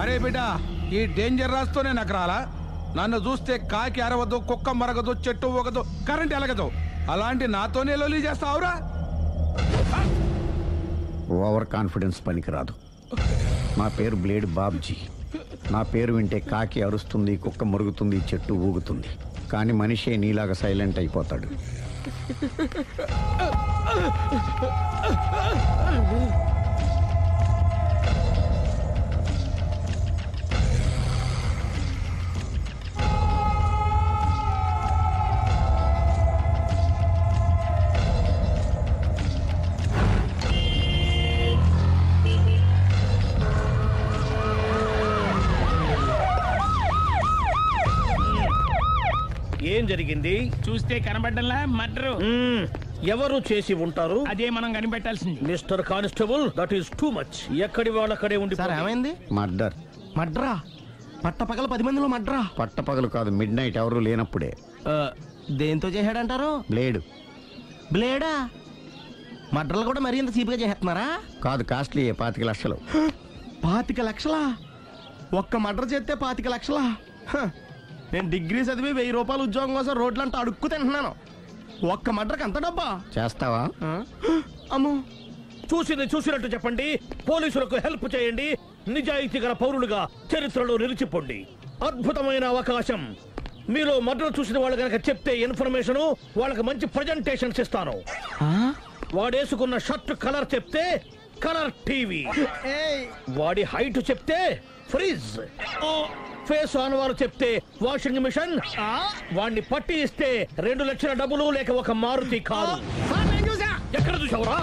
అరే బిడ్డ, ఈ డేంజర్ రాస్తూనే నాకు రాలా? నన్ను చూస్తే కాకి అరవదు, కుక్క మరగదు, చెట్టు ఊగదు, కరెంట్ ఎలగదు. అలాంటి నాతోనే లొలి చేస్తావురా? ఓవర్ కాన్ఫిడెన్స్ పనికిరాదు. నా పేరు బ్లేడ్ బాబ్జీ. నా పేరు వింటే కాకి అరుస్తుంది, కుక్క మురుగుతుంది, చెట్టు ఊగుతుంది. కానీ మనిషే నీలాగా సైలెంట్ అయిపోతాడు. ఏం జరిగింది? చూస్తే కనబడ్డంలా మర్డరు. ఎవరు చేసి ఉంటారు? అదే మనం కనిపెట్టాల్సింది. Mister constable, that is too much. ఎక్కడి వాళ్ళక్కడే ఉండి. సార్ ఏమైంది? మర్డర్. మడ్రా? పట్టపగల 10 మందిలో మడ్రా? పట్టపగలు కాదు, మిడ్ నైట్ ఎవరు లేనప్పుడే. దేంతో చేశాడంటారు? బ్లేడ్. బ్లేడా? మడ్రలు కూడా మరీ ఇంత చీప్గా చేస్తున్నారా? కాదు, కాస్ట్లీ. 25 లక్షలు. 25 లక్షలా? ఒక్క మడ్ర చేస్తే 25 లక్షలా? నేను డిగ్రీ చదివి 1000 రూపాయలు ఉద్యోగం కోసం రోడ్లంతా అడుక్కు తింటున్నాను. ఒక్క మడ్రకు అంత డబ్బా? చేస్తావా? అమ్మో. చూసినట్టు చెప్పండి. పోలీసులకు హెల్ప్ చేయండి. నిజాయితీ గల పౌరులుగా చరిత్రలో నిలిచిపోండి. అద్భుతమైన అవకాశం. మీలో మర్డర్ చూసిన వాళ్ళు కనుక చెప్తే ఇన్ఫర్మేషన్, వాళ్ళకి మంచి ప్రజెంటేషన్స్ ఇస్తాను. వాడేసుకున్న షర్ట్ కలర్ చెప్తే కలర్ టీవీ, వాడి హైట్ చెప్తే ఫ్రిజ్, ఫేస్ ఆన్ వారు చెప్తే వాషింగ్ మిషన్, వాడిని పట్టి ఇస్తే 2 లక్షల డబ్బులు లేక ఒక మారుతి కారు. ఎక్కడ చూసావురా?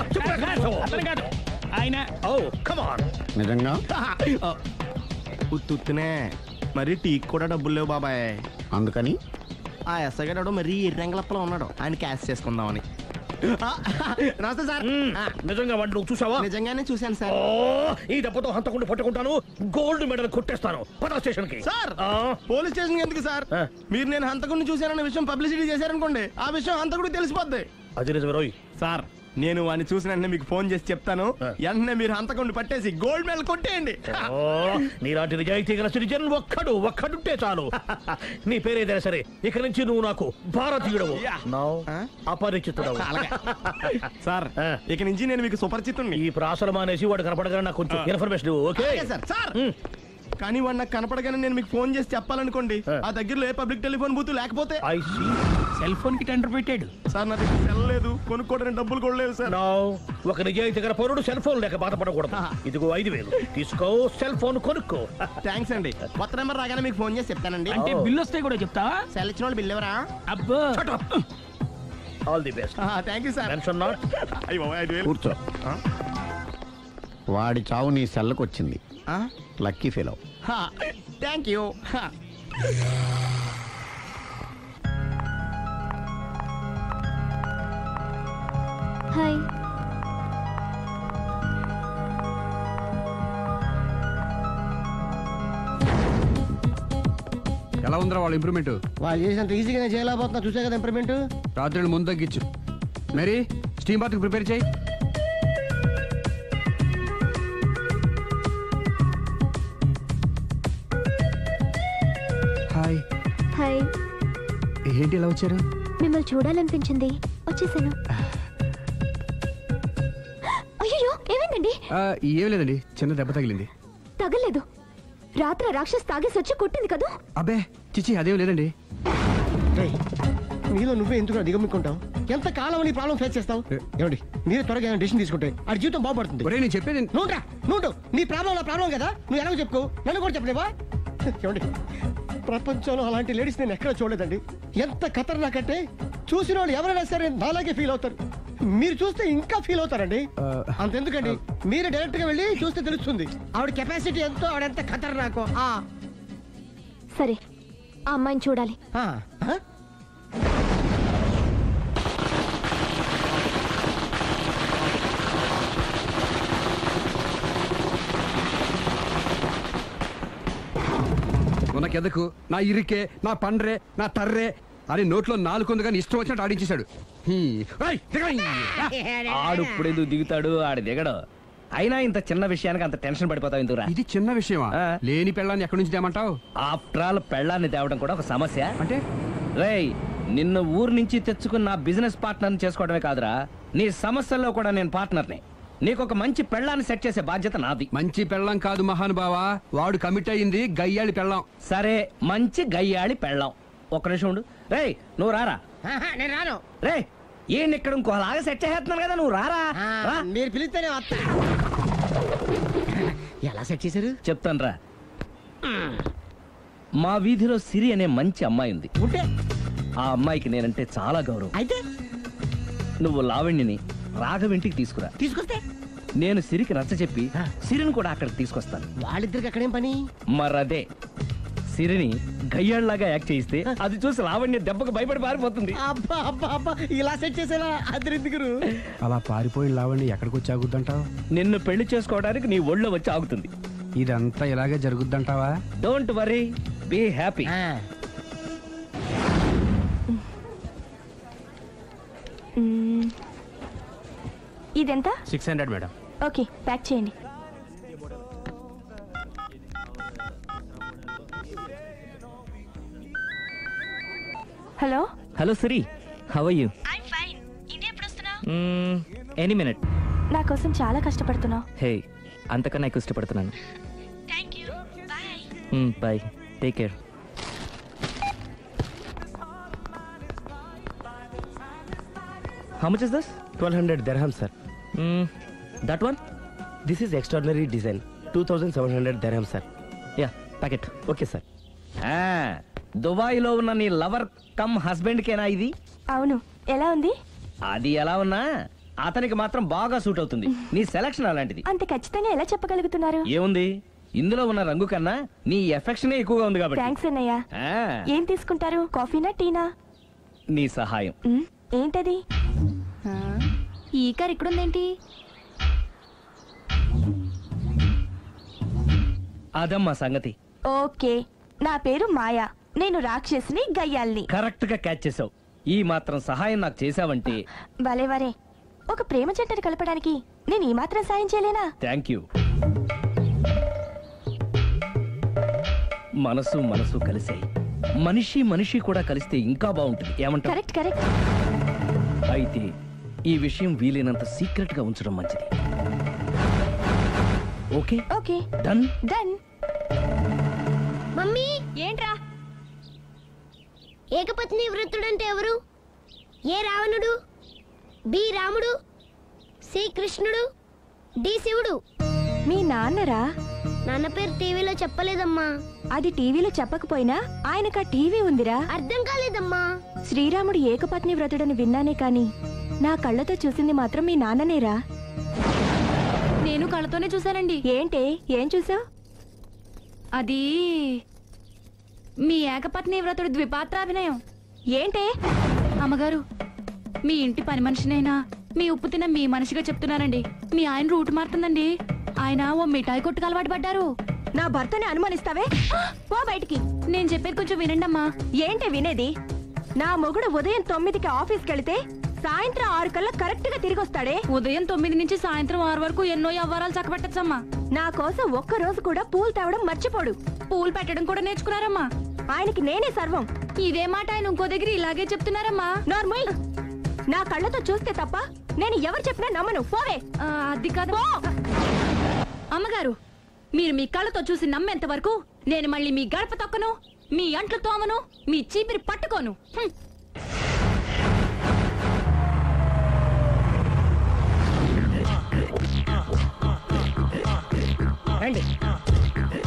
ఆయన నిజంగా ఉత్తునే మరి టీకి కూడా డబ్బులు లేవు బాబాయ్. అందుకని ఆ ఎస్ఐ గారు మరీ ఎర్రంగలప్పలో ఉన్నాడు. ఆయన క్యాష్ చేసుకుందామని. నమస్తే సార్. నిజంగా వాడిని నువ్వు చూసావా? నిజంగానే చూశాను సార్. ఈ దెబ్బతో హంతకుండా పట్టుకుంటాను, గోల్డ్ మెడల్ కొట్టేస్తాను. పద స్టేషన్ కి. సార్, పోలీస్ స్టేషన్ ఎందుకు సార్? మీరు నేను హంతకుడిని చూశానన్న విషయం పబ్లిసిటీ చేశారనుకోండి, ఆ విషయం హంతకుడికి తెలిసిపోద్ది. అది నిజమే రోయ్. సార్, నేను వాడిని చూసిన వెంటనే మీకు ఫోన్ చేసి చెప్తాను. వెంటనే మీరు హంతకుడిని పట్టేసి గోల్డ్ మెడల్ కొట్టేయండి. నీలాంటి నిజాయితీ గల సిటిజన్ ఒక్కడుంటే చాలు. నీ పేరేదైనా సరే, ఇక నుంచి నువ్వు నాకు భారతీయుడవు, అపరిచితుడవు. సార్, ఇక నుంచి నేను మీకు సుపరిచితుడిని. ఈ ప్రాసలు మానేసి వాడు కనపడగానే నాకు కొంచెం ఇన్ఫర్మేషన్. Okay sir. సార్, కానీ వాడు నాకు కనపడగానే నేను మీకు ఫోన్ చేసి చెప్పాలనుకోండి, ఆ దగ్గరలో ఏ పబ్లిక్ టెలిఫోన్ బూత్ లేకపోతే. సెల్ ఫోన్ కి టెండర్ పెట్టాడు సార్. నా దగ్గర సెల్ లేదు, కొనుక్కోవడానికి డబ్బులు కూడా లేవు సార్. ఒక నిజాయితీ గల పౌరుడు సెల్ ఫోన్ లేక బాధపడకూడదు. ఇదిగో 5000 తీసుకో, సెల్ ఫోన్ కొనుక్కో. థ్యాంక్స్ అండి. కొత్త నెంబర్ రాగానే మీకు ఫోన్ చేసి చెప్తానండి. అంటే బిల్ వస్తే కూడా చెప్తావా? సెల్ ఇచ్చిన వాళ్ళు బిల్ ఎవరా? అబ్బో. All the best. Thank you sir. Mention not. కూర్చో. వాడి చావు నీ సెల్లకు వచ్చింది. Lucky fellow. Thank you. Hi. ఎలా ఉందిరా వాళ్ళ ఇంప్రూవ్మెంట్? వాళ్ళు చేసినంత ఈజీగానే చేయలేకపోతున్నా. చూసే కదా ఇంప్రూవ్మెంట్. రాత్రి ముందు తగ్గించు. మరి స్టీమ్ బాత్ ప్రిపేర్ చేయి. హాయ్. హాయ్. ఏంటి ఎలా వచ్చారు? మిమ్మల్ని చూడాలనిపించింది, వచ్చేసాను. అయ్యో, ఏమైందండి? ఏం లేదండి, చిన్న దెబ్బ తగిలింది. తగలేదు. రాత్రి రాక్షస్ తాగేసి వచ్చి కొట్టింది కదా? అబ్బే చిచి, అదేం లేదండి. మీలో నువ్వే ఎందుకు దిగమ్ముకుంటావు? ఎంత కాలం నీ ప్రాబ్లం ఫేస్ చేస్తావు? ఏమండి, మీరే త్వరగా డెసిషన్ తీసుకుంటే ఆ జీవితం బాగుపడుతుంది. నేను చెప్పేది నువ్వు నీ ప్రాబ్లం నా ప్రాబ్లం కదా, నువ్వు ఎలాగో చెప్పుకో, నన్ను కూడా చెప్పలేవా? ఏమండి, ప్రపంచంలో అలాంటి లేడీస్ నేను ఎక్కడ చూడలేదండి. ఎంత ఖతర్నాకంటే చూసిన వాళ్ళు ఎవరైనా సరే నాలాగే ఫీల్ అవుతారు. మీరు చూస్తే ఇంకా ఫీల్ అవుతారండి. అంతెందుకండి, మీరు డైరెక్ట్ గా వెళ్ళి చూస్తే తెలుస్తుంది ఆవిడ కెపాసిటీ ఎంతో, ఆవిడెంత ఖతర్నాకో. సరే, ఆ అమ్మాయిని చూడాలి. మనకెదకు నా ఇరికే, నా పండ్రే, నా తర్రే అని నోట్లో 4 ఉంది కానీ ఇష్టం వచ్చినట్టు ఆడించేశాడు. ఆడు ఇప్పుడు ఎందుకు దిగుతాడు? ఆడు దిగడు. అయినా ఇంత చిన్న విషయానికి అంత టెన్షన్ పడిపోతావు ఎందుకురా? ఇది చిన్న విషయమా? ఆ. లేని పెళ్ళాన్ని ఎక్కడి నుంచి తేమంటావు? ఆఫ్టర్ ఆల్ పెళ్ళాన్ని తేవడం కూడా ఒక సమస్య. అంటే రేయ్, నిన్ను ఊరు నుంచి తెచ్చుకున్న నా బిజినెస్ పార్ట్నర్ని చేసుకోవడమే కాదురా, నీ సమస్యల్లో కూడా నేను పార్ట్నర్ని. నీకు ఒక మంచి పెళ్ళాన్ని సెట్ చేసే బాధ్యత నాది. మంచి పెళ్ళం కాదు మహానుభావా, వాడు కమిట్ అయ్యింది గయ్యాళి పెళ్ళం. సరే, మంచి గయ్యాళి పెళ్ళాం. ఒక్క నిమిషం ఉండు. రేయ్, నువ్వు రారా. నేను రాను. రే, ఈయన ఇక్కడ ఇంకోలాగా సెట్ చేస్తున్నాను కదా, నువ్వు రారా. రా. మీరు పిలిస్తేనే వస్తా. ఎలా సెట్ చేశారు? చెప్తాను రా. మా వీధిలో సిరి అనే మంచి అమ్మాయి ఉంది. ఉంటే ఆ అమ్మాయికి నేనంటే చాలా గౌరవం. అయితే నువ్వు లావణ్యని రాఘవింటికి తీసుకురా. తీసుకొస్తే నేను సిరికి నచ్చ చెప్పి సిరిని కూడా అక్కడికి తీసుకొస్తాను. వాళ్ళిద్దరికి అక్కడేం పని? మరదే, సిరిని గయ్యాళ్ళలాగా యాక్ట్ చేయిస్తే అది చూసి లావణ్య దెబ్బకు భయపడి పారిపోతుంది. అబ్బా అబ్బా అబ్బా, ఇలా సెట్ చేసేలా అద్దరెందుకు? అలా పారిపోయిన లావణ్ణి ఎక్కడికి వచ్చి ఆగుద్దంటావు? నిన్ను పెళ్లి చేసుకోవడానికి నీ ఒళ్ళో వచ్చి ఆగుతుంది. ఇదంతా ఇలాగే జరుగుద్దంటావా? Don't worry, be happy. ఇదెంత? 600 మేడం. ఓకే, ప్యాక్ చేయండి. Hello hello Siri, how are you? Any minute. నా కోసం చాలా కష్టపడుతున్నావు. హే, అంతకన్నా ఎక్కువ ఇష్టపడుతున్నాను. Bye, take care. How much is this? 1200 dirham, sir. That one? This is extraordinary design. 2700 dirham, sir. Ya, packet. Okay, sir. Dubai లో ఉన్న నీ లవర్ కమ్ హస్బెండ్ కేనా ఇది? అవును, ఎలా ఉంది? అది ఎలా ఉన్నా అతనికి మాత్రం బాగా సూట్ అవుతుంది. నీ సెలక్షన్ అలాంటిది. అంత ఖచ్చితంగా ఎలా చెప్పగలుగుతున్నారు? ఏముంది, ఇందులో ఉన్న రంగు కన్నా నీ ఎఫెక్షనే ఎక్కువగా ఉంది కాబట్టి. థ్యాంక్స్ అన్నయ్య. ఆ, ఏం తీసుకుంటారు, కాఫీనా టీనా? నీ సహాయం. ఏంటది? ఈ కార్ ఇక్కడుందేంటి? అదమ్మా సంగతి. ఓకే, నా పేరు మాయా. నేను రాక్షసిని, గయ్యాల్ని. కరెక్ట్ గా క్యాచ్ చేసావు. ఈ మాత్రం సహాయం నాకు చేసావంటే. వలే వరే, ఒక ప్రేమ జంటని కలపడానికి నేను ఈ మాత్రం సాయం చేయలేనా? Thank you. మనసు మనసు కలిసాయి, మనిషి మనిషి కూడా కలిస్తే ఇంకా బాగుంటుంది. ఏమంటావు? Correct correct. అయితే ఈ విషయం వీలైనంత సీక్రెట్ గా ఉంచడం మంచిది. Okay okay, done. Done. Mummy, ఏంట్రా? ఏకపత్ని వృత్తుడంటే ఎవరు? ఏ రావణుడు, బి రాముడు, సి కృష్ణుడు, డి శివుడు. మీ నాన్నరా? నాన్న పేరు టీవీలో చెప్పలేదమ్మా. అది టీవీలో చెప్పకపోయినా ఆయనకా టీవీ ఉందిరా. అర్థం కాలేదమ్మా. శ్రీరాముడు ఏకపత్ని వ్రతుడని విన్నానే కాని నా కళ్ళతో చూసింది మాత్రం మీ నాన్ననేరా. నేను కళ్ళతోనే చూశానండి. ఏంటే, ఏం చూసావు? అది మీ ఏకపత్ని వ్రతుడి ద్విపాత్రాభినయం. ఏంటే? అమ్మగారు, మీ ఇంటి పని మనిషినైనా మీ ఉప్పు తిన్న మీ మనిషిగా చెప్తున్నానండి. మీ ఆయన రూట్ మారుతుందండి. ఆయన ఓ మిఠాయి కొట్టుకు అలవాటు పడ్డారు. నా భర్తని అనుమానిస్తావే? పో బయటికి. నేను చెప్పేది కొంచెం వినండి అమ్మా. ఏంటి వినేది? నా మొగుడు ఉదయం 9కి ఆఫీస్కి వెళితే సాయంత్రం 6 కల్లా కరెక్ట్ గా తిరిగి వస్తాడే. ఉదయం 9 నుంచి సాయంత్రం 6 వరకు ఎన్నో వ్యవహారాలు చక్కబెట్టచ్చమ్మా. నా కోసం ఒక్క రోజు కూడా పూలు తేవడం మర్చిపోడు. పూలు పెట్టడం కూడా నేర్చుకున్నారమ్మా. ఆయనకి నేనే సర్వం. ఇదే మాట ఆయన ఇంకో దగ్గర ఇలాగే చెప్తున్నారమ్మా. నార్మల్, నా కళ్ళతో చూస్తే తప్ప నేను ఎవరు చెప్పినా నమ్మను. పోవే. అది కాదు అమ్మగారు, మీరు మీ కళ్ళతో చూసి నమ్మేంత వరకు నేను మళ్ళీ మీ గడప తొక్కను, మీ అంట్లు తోమను, మీ చీపిరి పట్టుకోను.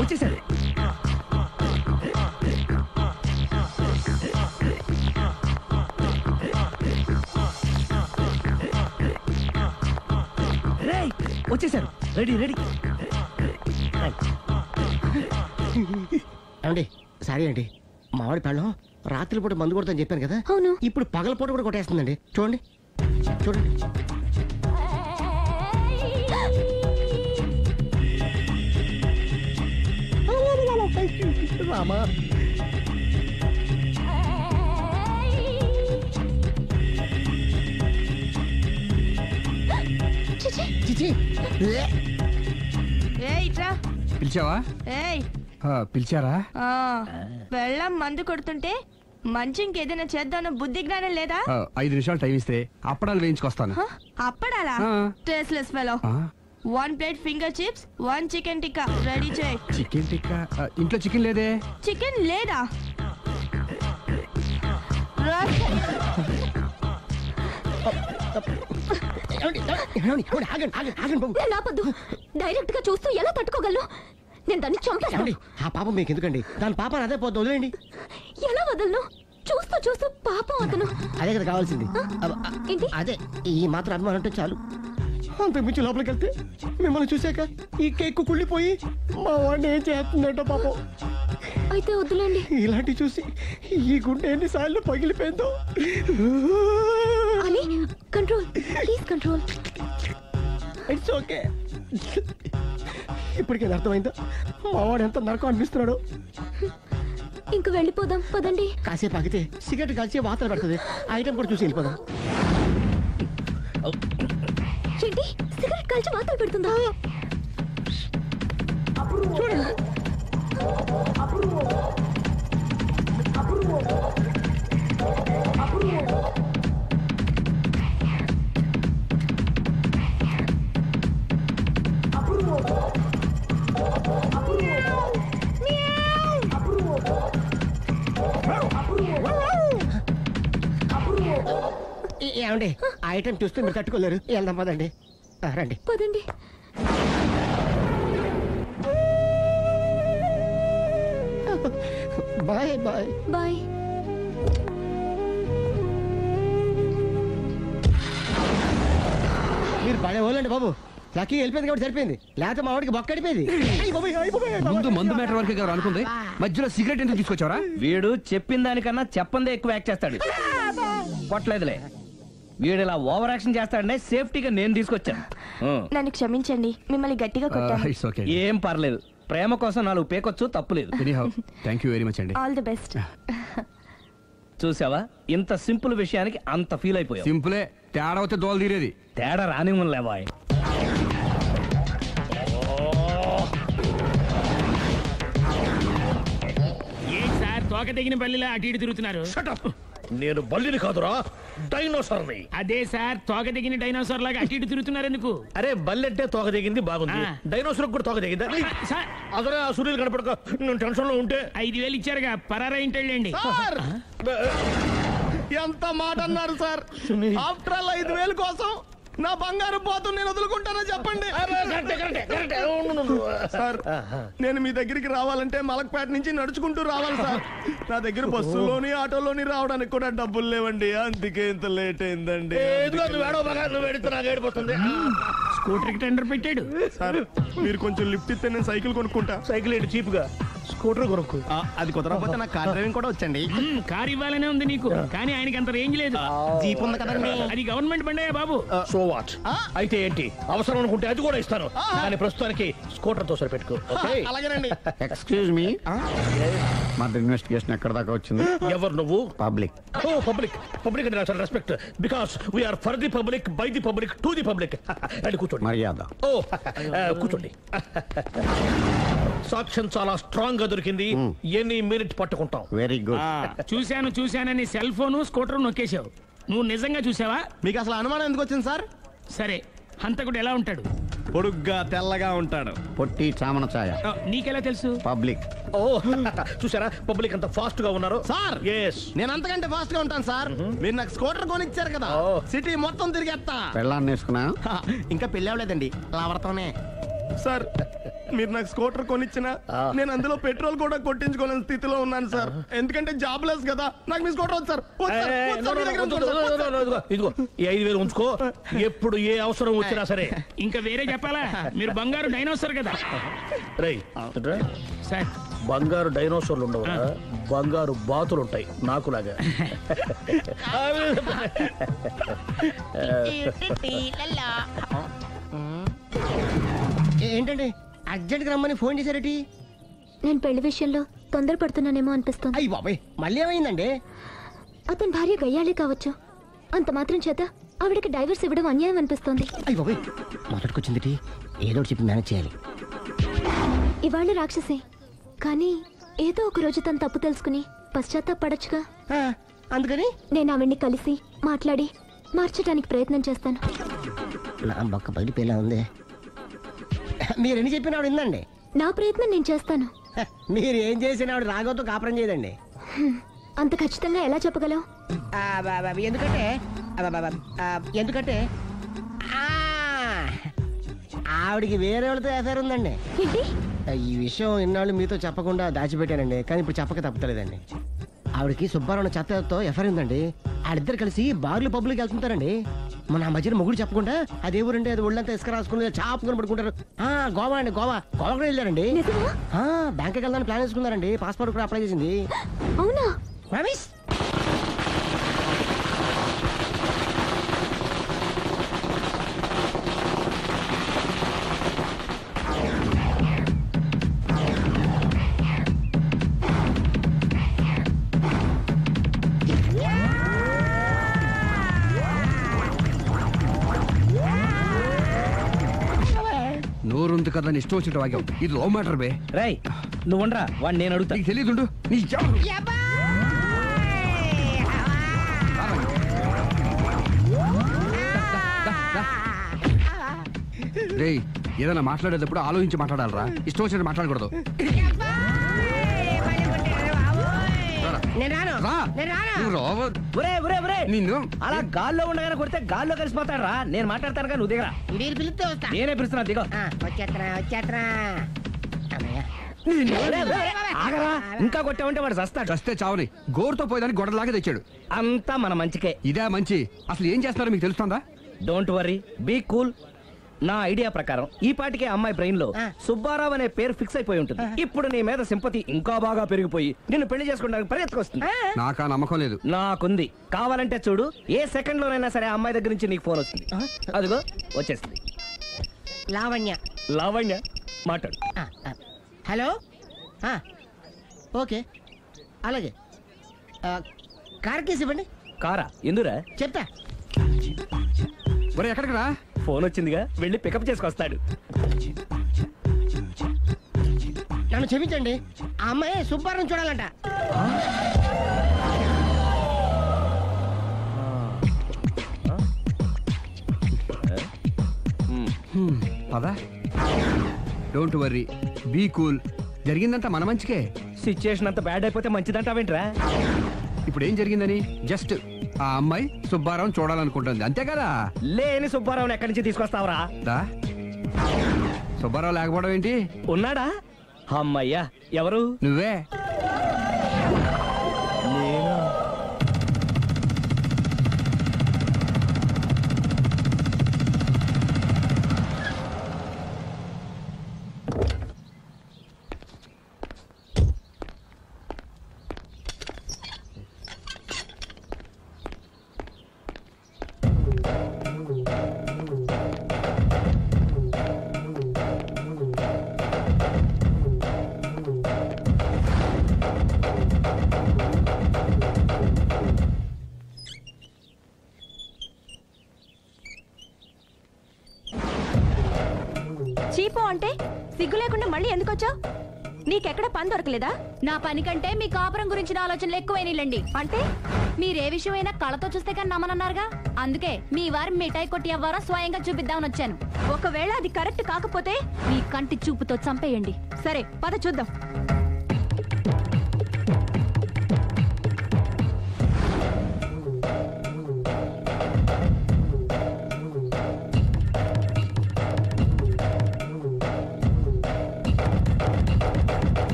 వచ్చేసారు. వచ్చేసారు. Ready ready. ఏమండి, సారీ అండి, మామిడి పళ్ళం రాత్రిపూట మందు కొడతాను చెప్పాను కదా. అవును. ఇప్పుడు పగలపూట కూడా కొట్టేస్తుందండి. చూడండి చూడండి. రామా, చిచి ఇట్రా. పిలిచావా? ఏయ్ పిలిచారా? వెళ్ళం మందు కొడుతుంటే మంచి ఇంకేదైనా చేద్దాం బుద్ధి జ్ఞానం లేదా? 5 నిమిషాలు టైం ఇస్తే అప్పడాలు వేయించుకొస్తాను. అప్పడాలా? Tasteless fellow. 1 plate finger chips, 1 chicken tikka ready చేయి. చికెన్ టిక్కా? ఇంట్లో చికెన్ లేదే. చికెన్ లేదా? డైరెక్ట్ గా చూస్తూ ఎలా తట్టుకోగలను? నేను దాన్ని చంపాను. ఆ పాపం మీకు ఎందుకండి? దాని పాప అదే పోతుంది, వదిలేండి. ఎలా వదలను? చూస్తూ చూస్తూ పాపం అతను. అదే కదా కావాల్సింది. అదే ఈ మాత్రం అభిమానం అంటే చాలు. అంతకు మించి లోపలికి వెళ్తే మిమ్మల్ని చూసాక ఈ కేక్ కుళ్ళిపోయి మా వాడిని ఏం చేస్తుందంటో పాపం. అయితే వద్దులేండి. ఇలాంటి చూసి ఈ గుండె ఎన్నిసార్లు పగిలిపోయిందో. అని control, please control. It's okay. ఇప్పటికే అర్థమైందా మా వాడు ఎంత నరకం అనిపిస్తున్నాడు? ఇంక వెళ్ళిపోదాం పదండి. కాసేపు ఆగితే సిగరెట్ కలిసి వాతలు పెడుతుంది. ఐటమ్ కూడా చూసి వెళ్ళిపోదాం. ఏంటి సిగరెట్ కాల్చి వాతలు పెడుతుందా? చూడండి. ఏమండి ఐటమ్ చూస్తే మీరు తట్టుకోలేరు. వెళ్దాం పదండి. రండి పదండి. Bye bye bye. మీరు పడే వాళ్ళండి బాబు. లక్కీ వెళ్ళిపోయింది కాబట్టి సరిపోయింది, లేకపోతే మా వాడికి బొక్క అడిపోయింది. ముందు మందు మ్యాటర్ వరకే గారు అనుకుంది, మధ్యలో సిగరెట్ ఎందుకు తీసుకొచ్చావరా? వీడు చెప్పిన దానికన్నా చెప్పందే ఎక్కువ యాక్ట్ చేస్తాడు. కొట్టలేదులే, వీడు ఇలా ఓవర్ యాక్షన్ చేస్తాడనే సేఫ్టీగా నేను తీసుకొచ్చాను. నన్ను క్షమించండి, మిమ్మల్ని గట్టిగా కొట్టాను. ఏం పర్లేదు, ప్రేమ కోసం 4 పేకొచ్చు, తప్పులేదు. థ్యాంక్ యూ వెరీ మచ్ అండి. All the best. చూసావా, ఇంత సింపుల్ విషయానికి అంత ఫీల్ అయిపోయావు. సింపులే, తేడా అవుతే దోలు తీరేది. తేడా రానివ్వలేవా? ఏంటి సార్ తోక తెగిన బల్లిలా అటు ఇటు తిరుగుతున్నారు? నేను బల్లిని కాదురా, డైనోసార్ని. అదే సార్ తోక తెగిన డైనోసార్ లాగా అటు ఇటు తిరుగుతున్నారు ఎందుకు? అరే బల్లెట్టే తోక దిగింది బాగుంది, డైనోసార్ కూడా తోక దిగిందా? అదరే ఆ సూర్యులు కనపడక నేను టెన్షన్ లో ఉంటే 5,000 ఇచ్చారుగా, పరారా ఇంటండి. ఎంత మాట అన్నారు సార్? ఆఫ్టర్ ఆల్ 5,000 కోసం నా బంగారు పోతు నేను వదులుకుంటానో చెప్పండి సార్. నేను మీ దగ్గరికి రావాలంటే మలక్పేట నుంచి నడుచుకుంటూ రావాలి సార్. నా దగ్గర బస్సులోని ఆటోలోని రావడానికి కూడా డబ్బులు లేవండి, అందుకే ఇంత లేట్ అయిందండి. స్కూటర్ కి టెండర్ పెట్టాడు సార్. మీరు కొంచెం లిఫ్ట్ ఇస్తే నేను సైకిల్ కొనుక్కుంటా. సైకిల్ ఏంటి చీప్ గా, స్కూటర్ కొనుక్కు. అది కుదరకపోతే నాకు కార్ డ్రైవింగ్ కూడా వచ్చండి. కార్ ఇవ్వాలనే ఉంది నీకు, కానీ ఆయనకి అంత రేంజ్ లేదు. జీప్ ఉంది కదండి. అది గవర్నమెంట్ బండే బాబు. So what? అయితే ఏంటి, అవసరం అనుకుంటే అది కూడా ఇస్తాను, కానీ ప్రస్తుతానికి స్కూటర్ తో సరిపెట్టుకో. అలాగేనండి. ఎక్స్క్యూజ్ మీ, మర్డర్ ఇన్వెస్టిగేషన్ ఎక్కడ దాకా వచ్చింది? ఎవరు నువ్వు? పబ్లిక్. ఓ పబ్లిక్. పబ్లిక్ అంటే నాకు respect, because we're for the public, by the public, to the public. అండి కూర్చోండి. మర్యాద. ఓ కూర్చోండి. సాక్ష్యం చాలా స్ట్రాంగ్ గా దొరికింది, ఎన్ని మినిట్ పట్టుకుంటాం. Very good. చూశానని సెల్ ఫోన్ స్కూటర్ నొక్కేశావు. నువ్వు నిజంగా చూసావా? మీకు అసలు అనుమానం ఎందుకు వచ్చింది సార్? సరే, హంతకుడు ఎలా ఉంటాడు? పొడుగ్గా తెల్లగా ఉంటాడు. పొట్టి చామన ఛాయ. నీకెలా తెలుసు? పబ్లిక్. ఓ చూసారా పబ్లిక్ అంత ఫాస్ట్ గా ఉన్నారు సార్. నేను అంతకంటే ఫాస్ట్ గా ఉంటాను సార్. మీరు నాకు స్కూటర్ కొనిచ్చారు కదా, సిటీ మొత్తం తిరిగేస్తా. పెళ్ళాన్ని వేసుకున్నా? ఇంకా పెళ్లి అవ్వలేదండి, లావర్తోనే. సార్ మీరు నాకు స్కూటర్ కొనిచ్చినా నేను అందులో పెట్రోల్ కూడా కొట్టించుకోలేని స్థితిలో ఉన్నాను సార్. ఎందుకంటే జాబ్ లెస్ కదా, నాకు మీ స్కూటర్ వద్దు సార్. ఇదిగో ఈ 5,000 ఉంచుకో, ఎప్పుడు ఏ అవసరం వచ్చినా సరే. ఇంకా వేరే చెప్పాలా? మీరు బంగారు డైనోసార్ కదా. రై సార్, బంగారు డైనోసార్లు ఉండవు, బంగారు బాతులు ఉంటాయి నాకులాగా. ఏంటండి అర్జెంట్ గా రమ్మని ఫోన్ చేశారటి? నేను పెళ్లి విషయంలో తొందరపడుతున్నానేమో అనిపిస్తుంది. అయ్యి బాబాయ్, మళ్ళీ ఏమైందండి? అతని భార్య గయ్యాలే కావచ్చు, అంత మాత్రం చేత ఆవిడకి డైవర్స్ ఇవ్వడం అన్యాయం అనిపిస్తోంది. అయ్యి బాబాయ్, మొదటికొచ్చింది, ఏదో చెప్పి మేనేజ్ చేయాలి. ఇవాళ రాక్షసే, కానీ ఏదో ఒక రోజు తను తప్పు తెలుసుకుని పశ్చాత్తాపడొచ్చుగా. అందుకని నేను ఆవిడ్ని కలిసి మాట్లాడి మార్చడానికి ప్రయత్నం చేస్తాను. నా బొక్క పగిలిపోయేలా ఉంది. మీరెన్ని చెప్పిన ఆవిడ ఇందండి. నా ప్రయత్నం నేను చేస్తాను. మీరు ఏం చేసిన ఆవిడ రాఘవతో కాపురం చేయదండి. అంత ఖచ్చితంగా ఎలా చెప్పగలవు? ఎందుకంటే ఎందుకంటే ఆవిడికి వేరే వాళ్ళతో ఎఫైర్ ఉందండి. ఈ విషయం ఇన్నాళ్ళు మీతో చెప్పకుండా దాచిపెట్టానండి, కానీ ఇప్పుడు చెప్పక తప్పలేదండి. ఆవిడకి సుబ్బారావు చెత్తతో ఎఫైర్ ఉందండి. వాళ్ళిద్దరు కలిసి బార్లు పబ్లిక్ వెళ్తుంటారండి. మన ఆ మధ్యన మొగుడు చెప్పకుండా అదే ఊరండి, అది ఒళ్ళంతా ఇసుక రాసుకుని చాపుకొని పడుకుంటారు. గోవా అండి, గోవా కూడా వెళ్ళారండి. బ్యాంక్కి వెళ్దాని ప్లాన్ వేసుకున్నారండి. పాస్పోర్ట్ కూడా అప్లై చేసింది. అవునా? నోరుంది కదా ఇష్టం వచ్చినట్టు వాగ్యం. ఇది లవ్ మ్యాటర్ బే. రై నువ్వు ఉండరా, వాడు నేను అడుగుతా. నీకు తెలియదుండు. రేయ్, ఏదైనా మాట్లాడేటప్పుడు ఆలోచించి మాట్లాడాలరా, ఇష్టం వచ్చినట్టు మాట్లాడకూడదు. నిన్ను అలా గాల్లో ఉండగానే కొడితే గాల్లో కలిసిపోతాడు రా. నేను మాట్లాడతాను కానీ నువ్వు దిగరా. మీరు పిలిస్తే వస్తా. నేనే పిలుస్తున్నా, దిగో. ఆగరా, ఇంకా కొట్టామంటే వాడు చస్తాడు. చస్తే చావని, గోరుతో పోయేదాన్ని గొడవలాగా తెచ్చాడు. అంతా మన మంచికే. ఇదే మంచి. అసలు ఏం చేస్తారో మీకు తెలుస్తుందా? Don't worry, be cool. నా ఐడియా ప్రకారం ఈ పాటికే అమ్మాయి బ్రెయిన్ లో సుబ్బారావు అనే పేరు ఫిక్స్ అయిపోయి ఉంటుంది. ఇప్పుడు నీ మీద సింపతి ఇంకా బాగా పెరిగిపోయి నిన్ను పెళ్లి చేసుకోవడానికి పరిగెత్తుకొస్తుంది. నాకా నమ్మకం లేదు. నాకుంది. కావాలంటే చూడు, ఏ సెకండ్ లోనైనా సరే అమ్మాయి దగ్గర నుంచి నీకు ఫోన్ వస్తుంది. అదిగో వచ్చేస్తుంది. లావణ్య. లావణ్య మాట్లాడు. హలో. ఓకే, అలాగే. కార్ కేసు ఇవ్వండి. కారా? ఎందురా? చెప్తా. ఎక్కడికి రా? ఫోన్ వచ్చిందిగా, వెళ్ళి పికప్ చేసుకొస్తాడు. నన్ను క్షమించండి, ఆ అమ్మాయి సుబ్బారావు చూడాలంట. పదా. Don't worry, be cool. జరిగిందంతా మన మంచికే. సిచ్యుయేషన్ అంతా బ్యాడ్ అయిపోతే మంచిదంటావేంట్రా? ఇప్పుడు ఏం జరిగిందని? జస్ట్ ఆ అమ్మాయి సుబ్బారావుని చూడాలనుకుంటుంది, అంతే కదా. లేని సుబ్బారావుని ఎక్కడి నుంచి తీసుకొస్తావరా? సుబ్బారావు లేకపోవడం ఏంటి? ఉన్నాడా? అమ్మయ్యా, ఎవరు? నువ్వే. చీపో అంటే సిగ్గు లేకుండా మళ్ళీ ఎందుకు వచ్చావు? నీకెక్కడ పని దొరకలేదా? నా పని కంటే మీ కాపురం గురించిన ఆలోచనలు ఎక్కువైనాయిలండి. అంటే మీరే విషయమైనా కళ్ళతో చూస్తే కానీ నమ్మనన్నారుగా, అందుకే మీ వారి మిఠాయి కొట్టి అవ్వారా స్వయంగా చూపిద్దామని వచ్చాను. ఒకవేళ అది కరెక్ట్ కాకపోతే మీ కంటి చూపుతో చంపేయండి. సరే పద చూద్దాం.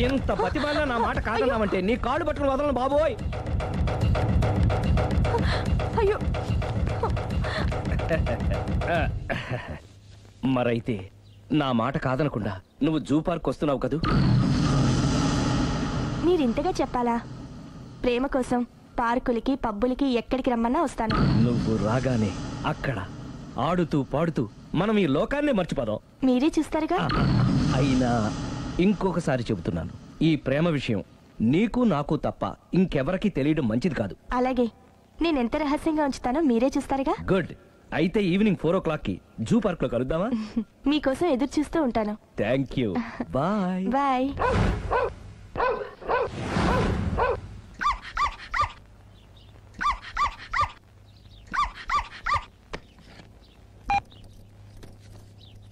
ఇంత ప్రతిభలో నా మాట కాదన్నామంటే నీ కాళ్ళు పట్టుకుని వదలను బాబోయ్. అయ్యో, మరైతే నా మాట కాదనకుండా నువ్వు జూ పార్క్ వస్తున్నావు కదూ? మీరింతగా చెప్పాలా? ప్రేమ కోసం పార్కులకి పబ్బులకి ఎక్కడికి రమ్మన్నా వస్తాను. నువ్వు రాగానే అక్కడ ఆడుతూ పాడుతూ మనం ఈ లోకాన్ని మర్చిపోదాం. మీరే చూస్తారుగా. అయినా ఇంకొకసారి చెబుతున్నాను, ఈ ప్రేమ విషయం నీకు నాకు తప్ప ఇంకెవరికి తెలియడం మంచిది కాదు. అలాగే, నేను ఎంత రహస్యంగా ఉంచుతానో మీరే చూస్తారుగా. గుడ్. అయితే ఈవినింగ్ 4 o'clock కి జూ పార్క్ లో కలుద్దామా? మీకోసం ఎదురు చూస్తూ ఉంటాను. Thank you. Bye bye.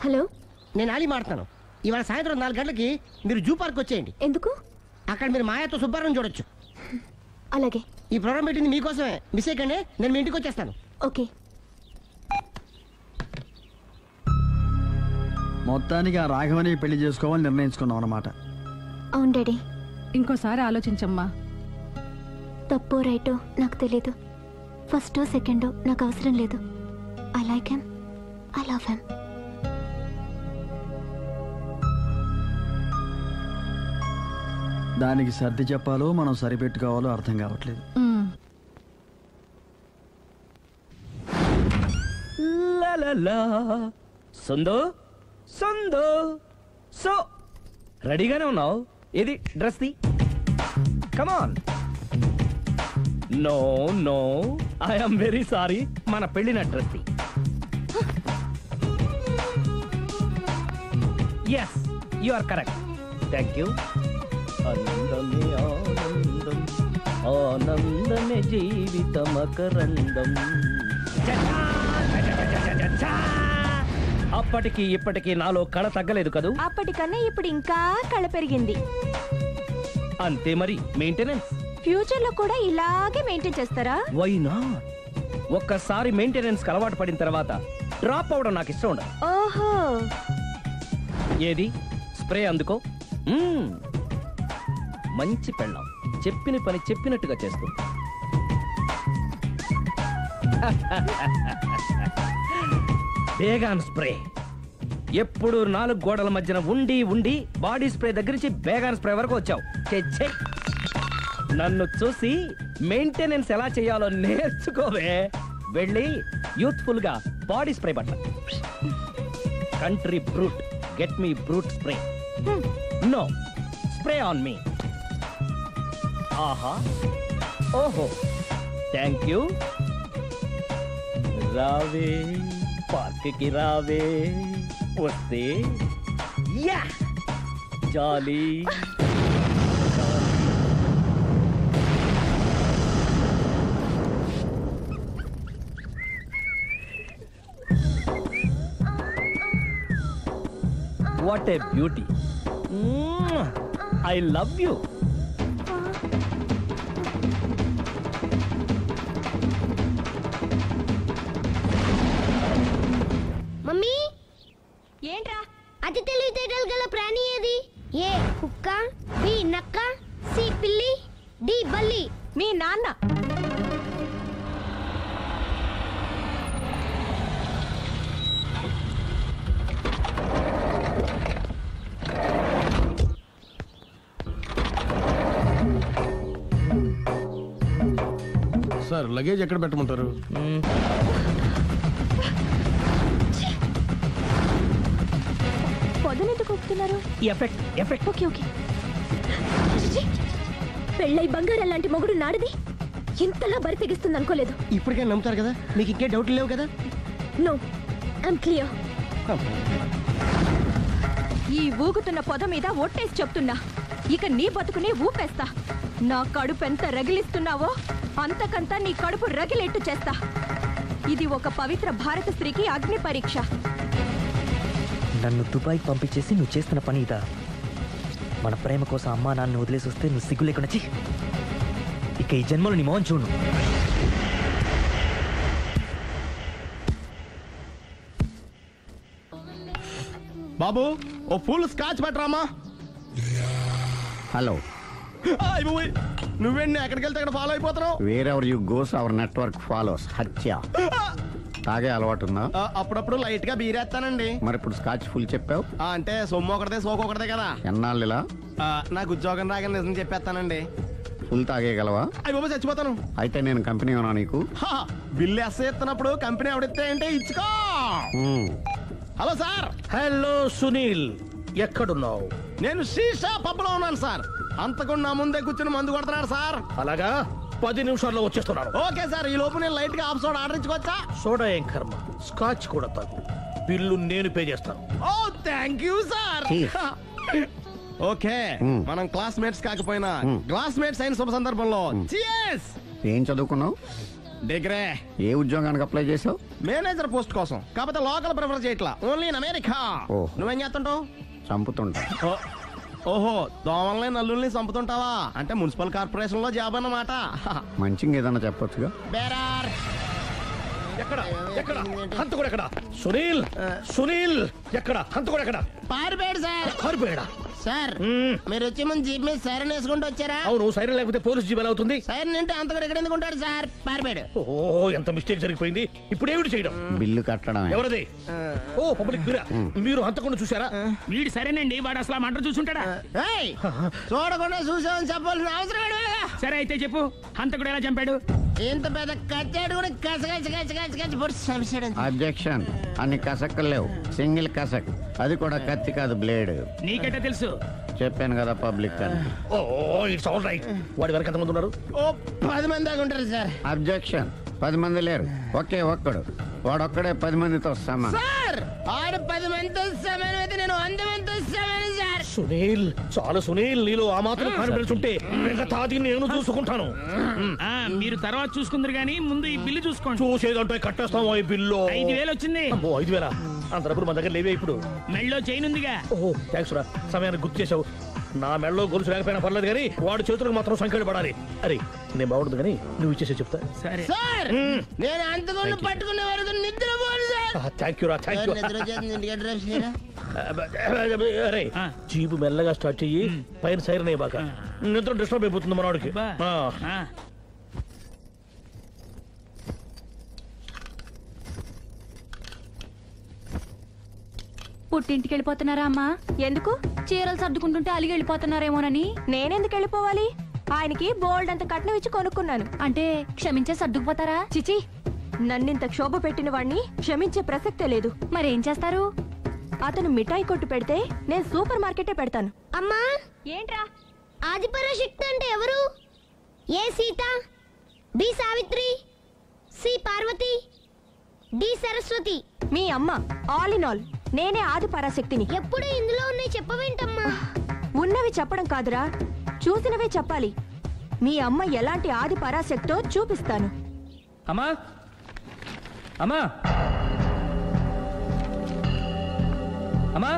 Hello, నేను ఆలి మాట్లాడతాను. ఇవాళ సాయంత్రం 4 గంటలకి మీరు జూ పార్క్ వచ్చేయండి. ఎందుకు? అక్కడ మీరు మాయాతో సుబ్బారావు చూడొచ్చు. అలాగే. ఈ ప్రోగ్రామ్ పెట్టింది మీకోసమే. మిస్ అయ్యకండి, నేను మీ ఇంటికి వచ్చేస్తాను. ఓకే. మొత్తానికి ఆ రాఘవని పెళ్లి చేసుకోవాలని నిర్ణయించుకున్నాం అన్నమాట. అవును డాడీ. ఇంకోసారి ఆలోచించమ్మా. తప్పో రైటో నాకు తెలీదు. ఫస్టో సెకండో నాకు అవసరం లేదు. I like him, I love him. దానికి సర్ది చెప్పాలో మనం సరిపెట్టుకోవాలో అర్థం కావట్లేదు. సందో సందో సో రెడీగానే ఉన్నావు? ఏది డ్రెస్ ది? Come on. No no, I'm very sorry. మన పెళ్లిన డ్రెస్ ది. Yes, you are correct. Thank you. ఆనందమే ఆనందం, ఆనందమే జీవితమకరందం. అప్పటికి ఇప్పటికి నాలో కళ తగ్గలేదు కదూ? అప్పటికన్నా ఇప్పుడు ఇంకా కళ పెరిగింది. అంతే మరి. మెయింటెనెన్స్ ఫ్యూచర్ లో కూడా ఇలాగే మెయింటైన్ చేస్తారా? Why not? ఒక్కసారి మెయింటెనెన్స్ అలవాటు పడిన తర్వాత డ్రాప్ అవడం నాకు ఇష్టం ఉండదు. ఓహో. ఏది స్ప్రే అందుకో. మంచి పెళ్ళాం, చెప్పిన పని చెప్పినట్టుగా చేస్తూ. బేగాన్ స్ప్రే ఎప్పుడు 4 గోడల మధ్యన ఉండి ఉండి బాడీ స్ప్రే దగ్గర నుంచి బేగాన్ స్ప్రే వరకు వచ్చావు. నన్ను చూసి మెయింటెనెన్స్ ఎలా చేయాలో నేర్చుకోవే. వెళ్ళి యూత్ఫుల్ గా బాడీ స్ప్రే పట్ల. Country brut, get me brut spray. No, spray on me. ఆహా, ఓహో, థ్యాంక్ యూ. రావే పార్క్ కి రావే, వస్తే ya jolly. What a beauty. I love you. Mummy, ఏంట్రా? అతి తెలివితేటలు గల ప్రాణి ఏది? ఏ కుక్క, బి నక్క, సి పిల్లి, డి బల్లి. మీ నాన్న. సార్, లగేజ్ ఎక్కడ పెట్టమంటారు? పొద్దునెందుకు ఒప్పుతున్నారు? Effect effect. Okay okay. పెళ్ళై బంగారం లాంటి మొగుడు నాడిది ఇంతలా బరి తెగిస్తుంది అనుకోలేదు. ఇప్పటికే నమ్ముతారు కదా, మీకు ఇంకే డౌట్ లేవు కదా? No, I'm clear. ఈ ఊగుతున్న పొద మీద ఒట్టేసి చెప్తున్నా, ఇక నీ బతుకునే ఊపేస్తా. నా కడుపు ఎంత రగిలిస్తున్నావో అంతకంతా నీ కడుపు రగిలేట్టు చేస్తా. ఇది ఒక పవిత్ర భారత స్త్రీకి అగ్ని పరీక్ష. నన్ను దుబాయ్కి పంపించేసి నువ్వు చేస్తున్న పని ఇదా? మన ప్రేమ కోసం అమ్మా నాన్న వదిలేసి వస్తే నువ్వు సిగ్గు లేకుండా ఇక ఈ జన్మలో నీ మోహన్ చూడు. బాబు, ఓ ఫుల్ స్కాచ్ పెట్టరామా. హలో. నువ్వేండి ఎక్కడికి వెళ్తే అక్కడ ఫాలో అయిపోతున్నావు? Wherever you goes our network follows. హత్య. తాగే అలవాటు ఉందా? అప్పుడప్పుడు లైట్ గా బీరేస్తానండి. మరి ఇప్పుడు స్కాచ్ ఫుల్ చెప్పావు అంటే సొమ్ము ఒకటిదే సోకు ఒకటిదే కదా. ఎన్నాళ్ళు ఇలా? నాకు ఉద్యోగం రాగా నిజం చెప్పేస్తానండి. ఫుల్ తాగేయగలవా? అయ్యి బాబా, చచ్చిపోతాను. అయితే నేను కంపెనీ ఉన్నా నీకు. బిల్లు ఎస్ ఎత్తున్నప్పుడు కంపెనీ ఎవడితే అంటే ఇచ్చుకో. Hello sir. హలో సునీల్, ఎక్కడున్నావు? నేను శీషా పబ్లో ఉన్నాను సార్. అంతకుండా నా ముందే కూర్చుని మందు కొడుతున్నాడు సార్. అలాగా? 10 నిమిషాల్లో వచ్చేస్తున్నాను. ఓకే సార్, ఈ లోపు నేను లైట్ గా ఆఫ్ సోడా ఆర్డర్ ఇచ్చుకోవచ్చా? సోడా ఏం కర్మ, స్కాచ్ కూడా తాగు. బిల్లు నేను పే చేస్తాను. ఓ థ్యాంక్ యూ సార్. ఓకే, మనం క్లాస్మేట్స్ కాకపోయినా క్లాస్మేట్స్ అయిన శుభ సందర్భంలో cheers. ఏం చదువుకున్నావు? డిగ్రీ. ఏ ఉద్యోగానికి అప్లై చేసావు? మేనేజర్ పోస్ట్ కోసం, కాకపోతే లోకల్ ప్రిఫర్ చేయట్లా, ఓన్లీ ఇన్ అమెరికా. నువ్వేం చేస్తుంటావు? చంపుతుంటా. ఓహో, దోమల్ని నల్లుల్ని చంపుతుంటావా? అంటే మున్సిపల్ కార్పొరేషన్ లో జాబ్ అన్నమాట. మంచిగా ఏదన్నా చెప్పొచ్చుగా. బేరార్. ఎక్కడ ఎక్కడ హంతకుడు ఎక్కడ? సునీల్, సునీల్ ఎక్కడ? హంతకుడు ఎక్కడ? పారిపోయాడు సార్. పారిపోయాడా? సార్ మీరు వచ్చే ముందు జీప్ మీద సైరన్ వేసుకుంటూ వచ్చారా? అవును, సైరన్ లేకపోతే పోలీస్ జీప్ ఎలా అవుతుంది? సైరన్ అంటే అంతకుడు ఎక్కడ ఎందుకు ఉంటాడు సార్? పారిపోయాడు. ఓ, ఎంత మిస్టేక్ జరిగిపోయింది. ఇప్పుడు ఏమిటి చేయడం? బిల్లు కట్టడం. ఎవరది? ఓ, పబ్లిక్ మీరా? మీరు హంతకుండా చూసారా? వీడు సరేనండి, వాడు అసలు మంట చూసుంటాడా? చూడకుండా చూసామని చెప్పాల్సిన అవసరం లేదు. సరే అయితే చెప్పు, హంతకుడు ఎలా చంపాడు? ఇంత పెద్ద కచ్చాడు కూడా అబ్జెక్షన్. అన్ని కసక్కులు లేవు, సింగిల్ కసక్, అది కూడా కత్తి కాదు, బ్లేడ్. నీకెట్టా తెలుసు? చెప్పాను కదా పబ్లిక్ అని. ఓ, ఇట్స్ ఆల్ రైట్. వాడి వరకు ఎంతమంది ఉన్నారు? ఓ 10 మంది దాకా ఉంటారు సార్. అబ్జెక్షన్. 10 మంది లేరు, ఒకే ఒక్కడు. వాడొక్కడే 10 మందితో సమానం. సార్ ఆడు 10 మందితో సమానం అయితే నేను 100 మందితో సమానం సార్. సునీల్, చాలా సునీల్, నీలో ఆ మాత్రం కాన్ఫిడెన్స్ ఉంటే మిగతాది నేను చూసుకుంటాను. మీరు తర్వాత చూసుకుందరు గానీ ముందు ఈ బిల్లు చూసుకోండి. చూసేదంటే కట్టేస్తాము ఈ బిల్లు. 5,000 వచ్చింది. 5,000? అంత డబ్బులు మన దగ్గర లేవే ఇప్పుడు. మెళ్ళో చైన్ ఉందిగా. ఓహో, థ్యాంక్స్ రా, సమయానికి గుర్తు చేసావు. నా మెళ్ళలో గొలుసు లేకపోయినా పర్లేదు కానీ వాడి చేతులకు మాత్రం సంఖ్యలు పడాలి. అరే, నేను బాగుంటుంది కానీ నువ్వు ఇచ్చేసే చెప్తా. సరే సార్, నేను అంతకుండా పట్టుకునే వరకు నిద్రపోను సార్. థ్యాంక్ యూ రా, థ్యాంక్ యూ. అరే, జీబు మెల్లగా స్టార్ట్ చెయ్యి, పైన సైరన్ అయ్యి బాగా. నిద్ర డిస్టర్బ్ అయిపోతుంది మనవాడికి. పుట్టింటికి వెళ్ళిపోతున్నారా అమ్మా? ఎందుకు? చీరలు సర్దుకుంటుంటే అలిగి వెళ్ళిపోతున్నారేమోనని. నేనెందుకు వెళ్ళిపోవాలి? ఆయనకి బోల్డ్ అంత కట్నం ఇచ్చి కొనుక్కున్నాను. అంటే క్షమించే సర్దుకుపోతారా? చిచి, నన్నింత క్షోభ పెట్టిన వాడిని క్షమించే ప్రసక్తే లేదు. మరేం చేస్తారు? అతను మిఠాయి కొట్టు పెడితే నేను సూపర్ మార్కెటే పెడతాను. అమ్మా, ఏంట్రా? ఆదిపరాశక్తి అంటే ఎవరు? A Sita, B Savitri, C Parvati, D Saraswati. మీ అమ్మ. ఆల్ ఇన్ ఆల్ నేనే ఆది పరాశక్తిని. ఎప్పుడు ఇందులో ఉన్నాయి చెప్పవేంటమ్మా? ఉన్నవి చెప్పడం కాదురా, చూసినవే చెప్పాలి. మీ అమ్మ ఎలాంటి ఆది పరాశక్తో చూపిస్తాను. అమ్మా, అమ్మా, అమ్మా.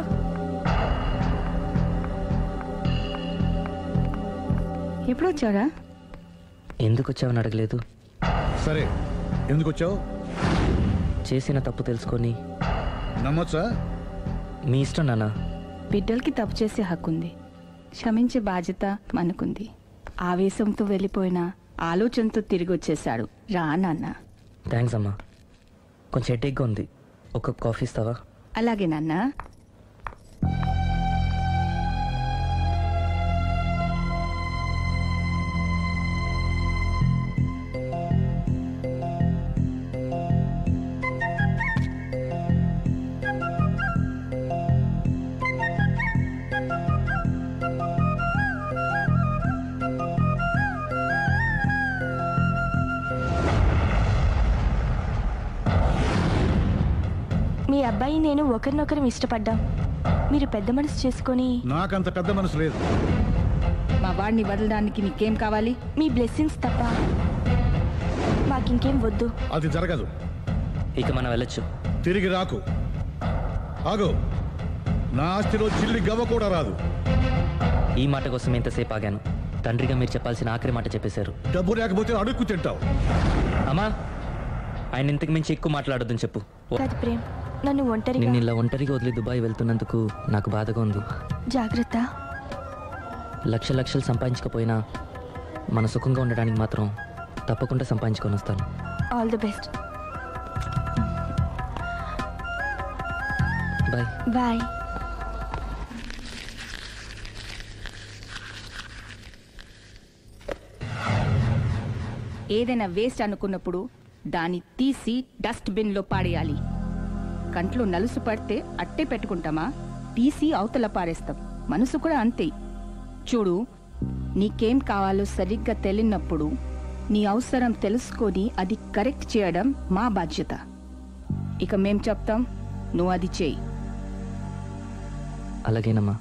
ఎప్పుడు వచ్చారా? ఎందుకు వచ్చావని అడగలేదు. సరే, ఎందుకు వచ్చావు? చేసిన తప్పు తెలుసుకొని. నమ్మొచ్చా? మీ ఇష్టం నాన్న. బిడ్డలకి తప్పు చేసే హక్కుంది, క్షమించే బాధ్యత మనకుంది. ఆవేశంతో వెళ్ళిపోయిన ఆలోచనతో తిరిగి వచ్చేశాడు. రా నాన్న. థ్యాంక్స్ అమ్మా. కొంచెం హెడేక్గా ఉంది, ఒక కాఫీ ఇస్తావా? అలాగే నాన్న. మీ అబ్బాయి నేను ఒకరినొకరు ఇష్టపడ్డాం. మీరు పెద్ద మనసు చేసుకొని. నాకంత పెద్ద మనసు లేదు. మా వాడిని వదలడానికి నీకేం కావాలి? మీ బ్లెస్సింగ్స్ తప్ప మాకింకేం వద్దు. అది జరగదు. ఇక మనం వెళ్ళొచ్చు. తిరిగి రాకు. ఆగు. నా ఆస్తిలో చిల్లి గవ్వ కూడా రాదు. ఈ మాట కోసం ఎంతసేపు ఆగాను. తండ్రిగా మీరు చెప్పాల్సిన ఆఖరి మాట చెప్పేశారు. డబ్బు లేకపోతే అడుక్కు తింటావు. అమ్మా, ఆయన ఇంతకు మించి ఎక్కువ మాట్లాడొద్దని చెప్పు. కాదు ప్రేమ్, నన్ను ఒంటరిగా. నిన్ను ఇలా ఒంటరిగా వదిలి దుబాయ్ వెళ్తున్నందుకు నాకు బాధగా ఉంది. జాగ్రత్త. లక్షలు సంపాదించకపోయినా మన సుఖంగా ఉండడానికి మాత్రం తప్పకుండా సంపాదించుకొని వస్తాను. All the best. Bye. Bye. ఏదైనా వేస్ట్ అనుకున్నప్పుడు దాన్ని తీసి డస్ట్బిన్ లో పాడేయాలి. కంట్లో నలుసు పడితే అట్టే పెట్టుకుంటామా? తీసి అవతల పారేస్తాం. మనసు కూడా అంతే. చూడు, నీకేం కావాలో సరిగ్గా తెలియనప్పుడు నీ అవసరం తెలుసుకొని అది కరెక్ట్ చేయడం మా బాధ్యత. ఇక మేం చెప్తాం, నువ్వు అది చేయి. అలాగేనమ్మా.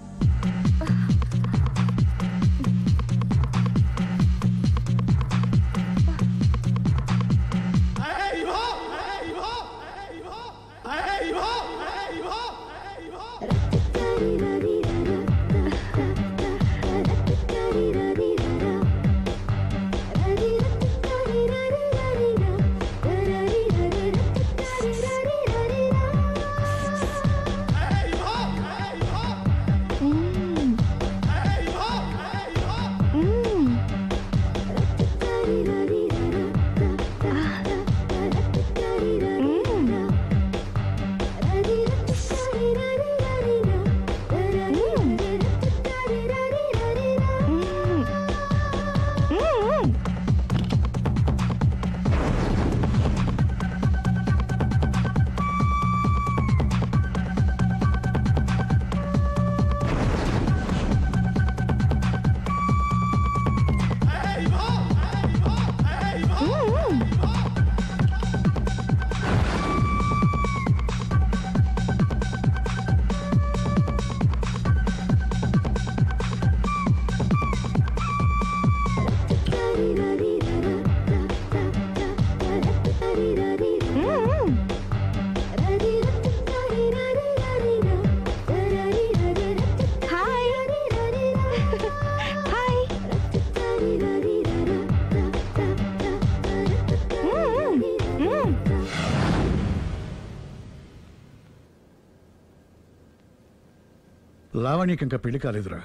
లావణ్యకి ఇంకా పెళ్లి కాలేదురా.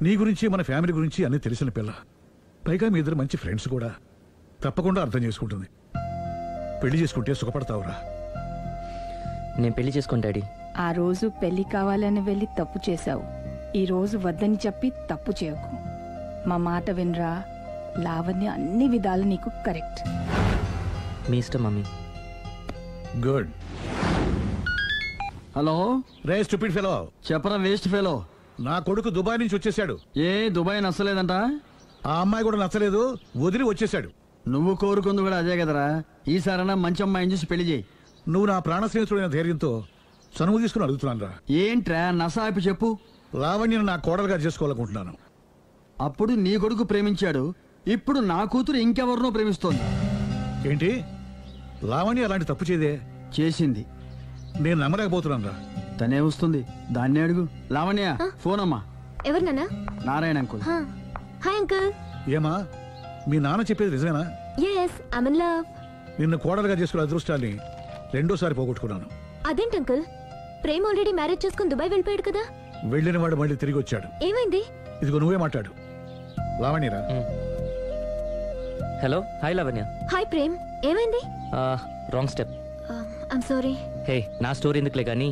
నీ గురించి మన ఫ్యామిలీ గురించి అన్నీ తెలిసిన పిల్ల. పైగా మీ ఇద్దరు మంచి ఫ్రెండ్స్ కూడా. తప్పకుండా అర్థం చేసుకుంటుంది. పెళ్లి చేసుకుంటే సుఖపడతావురా. నేను పెళ్లి చేసుకోను డాడీ. ఆ రోజు పెళ్లి కావాలని వెళ్ళి తప్పు చేశావు. ఈ రోజు వద్దని చెప్పి తప్పు చేయకు. మా మాట వినరా. లావణ్య అన్ని విధాలు నీకు కరెక్ట్. మీ ఇష్టం మమ్మీ. గుడ్. హలో రే స్టూపిడ్ ఫెలో. చెప్పరా వేస్ట్ ఫెలో. నా కొడుకు దుబాయ్ నుంచి వచ్చేసాడు. ఏ దుబాయ్ నచ్చలేదంట? ఆ అమ్మాయి కూడా నచ్చలేదు, వదిలి వచ్చేసాడు. నువ్వు కోరుకుంది కూడా అదే కదరా. ఈసారైనా మంచి అమ్మాయిని చూసి పెళ్లి చేయి. నువ్వు నా ప్రాణ స్నేహితుడైన ధైర్యంతో చనువు తీసుకుని అడుగుతున్నాను రా. ఏంట్రా నసాపి చెప్పు. లావణ్యను నా కోడలుగా చేసుకోవాలనుకుంటున్నాను. అప్పుడు నీ కొడుకు ప్రేమించాడు, ఇప్పుడు నా కూతురు ఇంకెవరినో ప్రేమిస్తోంది. ఏంటి? లావణ్య అలాంటి తప్పు చేదే? చేసింది. నేను నమ్మలేకపోతున్నాను రా. తనే వస్తుంది, దాన్నే అడుగు. లావణ్య ఫోన్ అమ్మా. ఎవరు నాన్న? నారాయణ అంకుల్. Hi uncle. ఏమా మీ నాన్న చెప్పేది నిజమేనా? yes I'm in love. నిన్ను కోడలుగా చేసుకున్న అదృష్టాన్ని రెండోసారి పోగొట్టుకున్నాను. అదేంటి అంకుల్? ప్రేమ్ ఆల్రెడీ మ్యారేజ్ చేసుకుని దుబాయ్ వెళ్ళిపోయాడు కదా. వెళ్ళిన వాడు మళ్ళీ తిరిగి వచ్చాడు. ఏమైంది? ఇదిగో నువ్వే మాట్లాడు. లావణ్యరా. Hello. Hi Lavanya. Hi Prem. ఏమైంది? Wrong step. I'm sorry. Hey నా స్టోరీ ఎందుకులే కానీ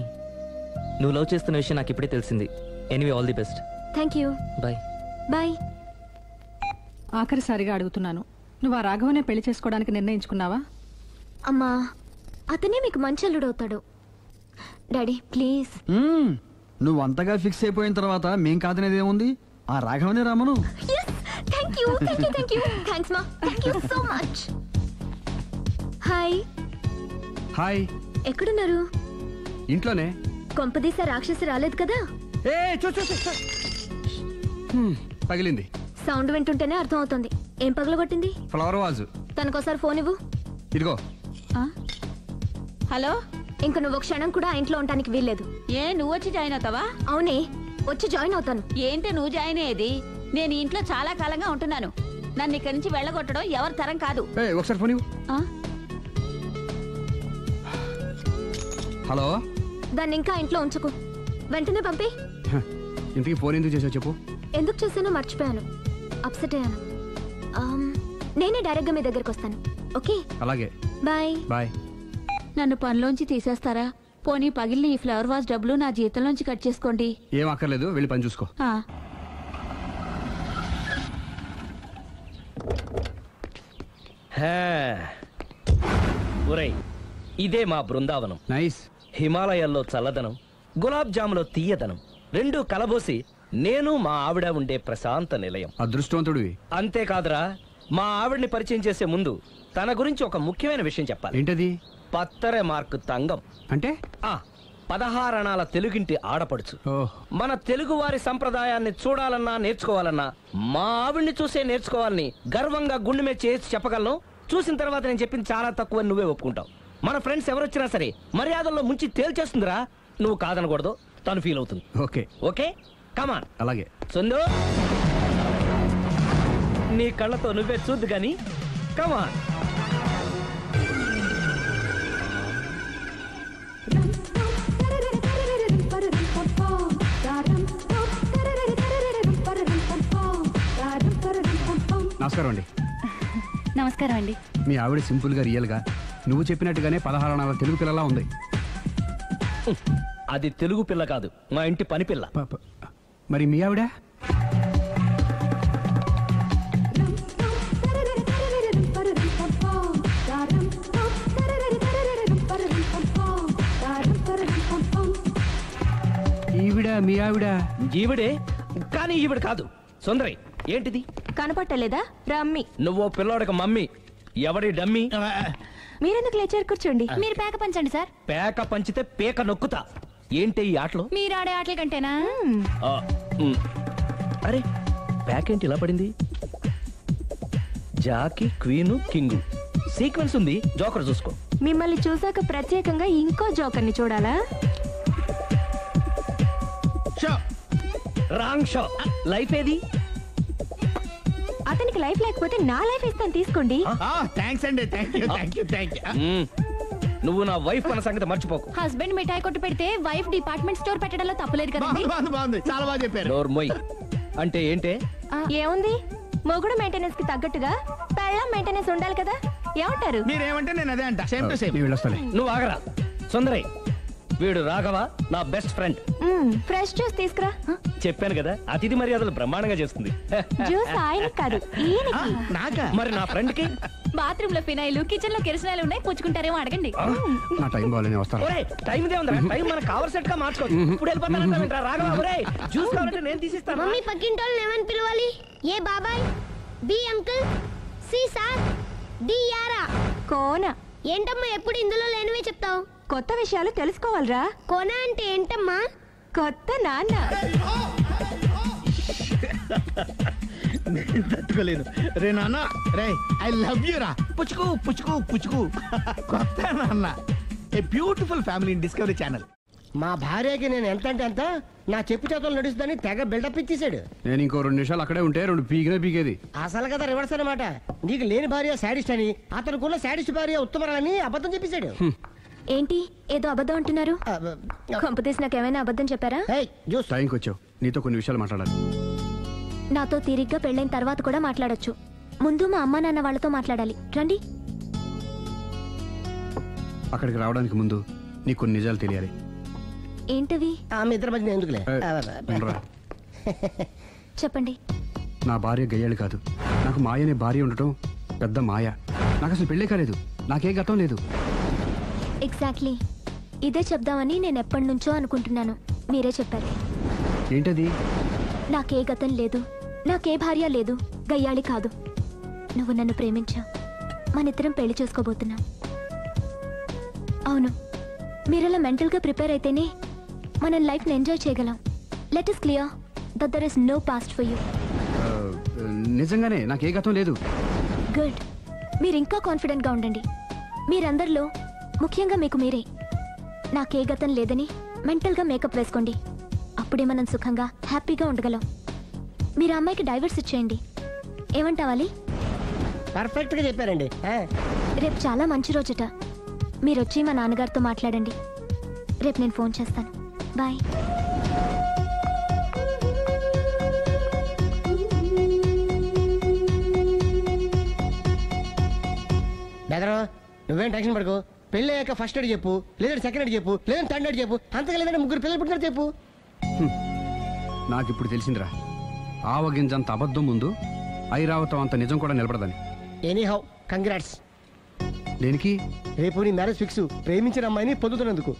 నువ్వు లవ్ చేస్తున్న విషయం నాకు ఇప్పుడే తెలిసింది. Anyway all the best. Thank you. Bye. Bye. ఆఖరిసారిగా అడుగుతున్నాను, నువ్వు ఆ రాఘవనే పెళ్లి చేసుకోవడానికి నిర్ణయించుకున్నావా? అమ్మా అతనే మీకు మంచి అల్లుడవుతాడు. Daddy please. నువ్వు అంతగా ఫిక్స్ అయిపోయిన తర్వాత మేం కాదనేది ఏముంది? ఆ రాఘవనే రామను. Thank you thank you thank you. Thanks మా. Thank you so much. Hi. Hi. ఎక్కడున్నారు? ఇంట్లోనే. కొంపదీసా రాక్షసి రాలేదు కదా? ఏ పగిలింది. సౌండ్ వింటుంటేనే అర్థం అవుతుంది. ఏం పగలగొట్టింది? Flower vase. తనకోసారి ఫోన్ ఇవ్వు. ఇదిగో. హలో. ఇంక నువ్వు క్షణం కూడా ఆ ఇంట్లో ఉండడానికి వీల్లేదు. ఏ నువ్వు వచ్చి జాయిన్ అవుతావా? అవునే వచ్చి జాయిన్ అవుతాను. ఏంటి నువ్వు జాయిన్ అయ్యేది? నేను ఈ ఇంట్లో చాలా కాలంగా ఉంటున్నాను. నన్ను ఇక్కడి నుంచి వెళ్ళగొట్టడం ఎవరి తరం కాదు. ఒకసారి ఫోన్ ఇవ్వు. హలో. దాన్ని ఇంకా ఇంట్లో ఉంచుకో. వెంటనే పంపి. ఇంతకీ ఫోన్ ఎందుకు చేసావు చెప్పు. ఎందుకు చేశానో మర్చిపోయాను. అప్సెట్ అయ్యాను. నేనే డైరెక్ట్ గా మీ దగ్గరకు వస్తాను. ఓకే. అలాగే. బాయ్. బాయ్. నన్ను పనిలోంచి తీసేస్తారా? పోనీ పగిలిన ఈ ఫ్లవర్ వాజ్ డబ్బులు నా జీతంలోంచి కట్ చేసుకోండి. ఏం అక్కర్లేదు, వెళ్ళి పని చూసుకో. ఒరేయ్ ఇదే మా బృందావనం. నైస్. హిమాలయాల్లో చల్లదనం, గులాబ్ జాములో తీయదనం రెండూ కలబోసి నేను మా ఆవిడ ఉండే ప్రశాంత నిలయం. అదృష్టవంతుడివి. అంతేకాదురా, మా ఆవిడ్ని పరిచయం చేసే ముందు తన గురించి ఒక ముఖ్యమైన విషయం చెప్పాలి. ఏంటది? పత్తరె మార్కు తంగం అంటే 16 అణాల తెలుగింటి ఆడపడుచు. మన తెలుగు వారి సంప్రదాయాన్ని చూడాలన్నా నేర్చుకోవాలన్నా మా ఆవిడ్ని చూసే నేర్చుకోవాలని గర్వంగా గుండె మీద చేసి చెప్పగలను. చూసిన తర్వాత నేను చెప్పింది చాలా తక్కువ నువ్వే ఒప్పుకుంటావు. మన ఫ్రెండ్స్ ఎవరొచ్చినా సరే మర్యాదల్లో ముంచి తేల్చేస్తుందిరా. నువ్వు కాదనకూడదు, తను ఫీల్ అవుతుంది. Okay okay come on. అలాగే. సుందు నీ కళ్ళతో నువ్వే చూద్దు గాని కమాన్. నమస్కారం అండి. నమస్కారం అండి. మీ ఆవిడ సింపుల్ గా రియల్ గా నువ్వు చెప్పినట్టుగానే 16 అణాల తెలుగు పిల్లలా ఉంది. అది తెలుగు పిల్ల కాదు, మా ఇంటి పని పిల్ల. మరి మీ ఆవిడ? ఈవిడ మీ ఆవిడ? ఈవిడే, కానీ ఈవిడ కాదు. సుందరి ఏంటిది కనపట్టలేదా? రమ్మి. నువ్వు పిల్లోడికి మమ్మీ, ఎవడి డమ్మీ? మీరెందుకు లేచారు? కూర్చోండి. మీరు పేక పంచండి సార్. పేక పంచితే పేక నొక్కుతా. ఏంటి ఈ ఆటలు? మీరు ఆడే ఆటల కంటేనా? అరే పేకేంటి ఇలా పడింది? జాకి, క్వీను, కింగు సీక్వెన్స్ ఉంది. జోకర్ చూసుకో. మిమ్మల్ని చూసాక ప్రత్యేకంగా ఇంకో జోకర్ని చూడాలా? Wrong show. లైఫ్ ఏది? అతనికి లైఫ్ లేకపోతే నా లైఫ్ ఇస్తాను, తీసుకోండి. థ్యాంక్స్ అండి. నువ్వు నా వైఫ్ అన్న సంగతి మర్చిపోకు. హస్బెండ్ మిఠాయి కొట్టు పెడితే వైఫ్ డిపార్ట్మెంట్ స్టోర్ పెట్టడంలో తప్పలేదు కదండి. బాగుంది, చాలా బాగా చెప్పారు. డోర్ మొయ్. అంటే ఏంటే? ఏముంది, మొగుడు మెయింటెనెన్స్ కి తగ్గట్టుగా పెళ్ళాం మెయింటెనెన్స్ ఉండాలి కదా. ఏమంటారు? మీరేమంటే నేను అదే అంట. Same to same. నువ్వు ఆగరా. సుందరి, వీడు రాఘవ, నా బెస్ట్ ఫ్రెండ్. ఫ్రెష్ జ్యూస్ తీసుకురా. చెప్పాను కదా, అతిథి మర్యాదలు బ్రహ్మాండంగా చేస్తుంది. జ్యూస్ ఆయన కాదు, నాకా? మరి నా ఫ్రెండ్ కి బాత్రూమ్ లో ఫినాయిల్, కిచెన్ లో కిరసనాయిలు ఉన్నాయి, పుచ్చుకుంటారేమో అడగండి. నా టైం బాగాలేని వస్తాను. టైం ఇదే ఉందా? టైం మనకు కవర్ సెట్ గా మార్చుకోవచ్చు. ఇప్పుడు వెళ్ళిపోతానంటా రాఘవ. ఒరే జ్యూస్ కావాలంటే నేను తీసిస్తాను. మమ్మీ పక్కింటి వాళ్ళని ఏమని పిలవాలి? ఏ బాబాయ్, B uncle, C sir, D యారా. కోన. ఏంటమ్మా ఎప్పుడు ఇందులో లేనివే చెప్తావు? కొత్త విషయాలు తెలుసుకోవాలరా. కోన అంటే ఏంటమ్మా? కొత్త నాన్న. నేను తట్టుకోలేను. రే నాన్న, రే ఐ లవ్ యూ రా. పుచ్చుకు పుచ్చుకు పుచ్చుకు. కొత్త నాన్న. A beautiful family in discovery channel. మా భార్యకి నేను ఎంత అంటే అంత నా చెప్పు చేతులు నడుస్తుందని తెగ బిల్డప్ ఇచ్చేసాడు. నేను ఇంకో 2 నిమిషాలు అక్కడే ఉంటే 2 పీకేది. అసలు కదా రివర్స్ అనమాట. నీకు లేని భార్య శాడిస్ట్ అని, అతనుకున్న శాడిస్ట్ భార్య ఉత్తమరాలని అబద్ధం చెప్పేశాడు. ఏంటి ఏదో అబద్ధం అంటున్నారు? కొంపతీసి నాకేమైనా అబద్ధం చెప్పారా? టైంకి వచ్చావు, నీతో కొన్ని విషయాలు మాట్లాడాలి. నాతో తీరిగ్గా పెళ్ళైన తర్వాత కూడా మాట్లాడొచ్చు. ముందు మా అమ్మా నాన్న వాళ్ళతో మాట్లాడాలి. రండి. అక్కడికి రావడానికి ముందు నీకు కొన్ని నిజాలు తెలియాలి. ఏంటవి? ఆమె ఇద్దరి మధ్య ఎందుకులే. చెప్పండి. నా భార్య గయ్యాళి కాదు. నాకు మాయ అనే భార్య ఉండటం పెద్ద మాయ. నాకు అసలు పెళ్ళే కాలేదు, నాకే గతం లేదు. ఎగ్జాక్ట్లీ ఇదే చెప్దామని నేను ఎప్పటి నుంచో అనుకుంటున్నాను. మీరే చెప్పారు. ఏంటది? నాకే గతం లేదు, నాకే భార్య లేదు, గయ్యాళి కాదు. నువ్వు నన్ను ప్రేమించావు, మనిద్దరం పెళ్లి చేసుకోబోతున్నాం. అవును, మీరలా మెంటల్గా ప్రిపేర్ అయితేనే మనం లైఫ్ని ఎంజాయ్ చేయగలం. Let us clear that there is no past for you. నిజంగానే నాకే గతం లేదు. గుడ్. మీరు ఇంకా కాన్ఫిడెంట్గా ఉండండి. మీరందరిలో ముఖ్యంగా మీకు మీరే. నాకే గతం లేదని మెంటల్గా మేకప్ వేసుకోండి. అప్పుడే మనం సుఖంగా హ్యాపీగా ఉండగలం. మీరు అమ్మాయికి డైవర్స్ ఇచ్చేయండి. ఏమంటావాలి? పర్ఫెక్ట్గా చెప్పారండి. రేపు చాలా మంచి రోజుట. మీరు వచ్చి మా నాన్నగారితో మాట్లాడండి. రేపు నేను ఫోన్ చేస్తాను. బాయ్. బెదరు, నువ్వేం టెన్షన్ పడుకో. పెళ్ళి అయ్యాక ఫస్ట్ ఎయిడ్ చెప్పు, లేదంటే సెకండ్ ఎయిడ్ చెప్పు, లేదంటే థర్డ్ ఎయిడ్ చెప్పు, అంతగా లేదంటే 3 పిల్లలు పుట్టినారు చెప్పు. నాకు ఇప్పుడు తెలిసిందిరా, ఆవగింజంత అబద్ధం ముందు ఐరావతం అంత నిజం కూడా నిలబడదని. Any how congrats. దేనికి? రేపు నీ మ్యారేజ్ ఫిక్స్, ప్రేమించిన అమ్మాయిని పొందుతున్నందుకు.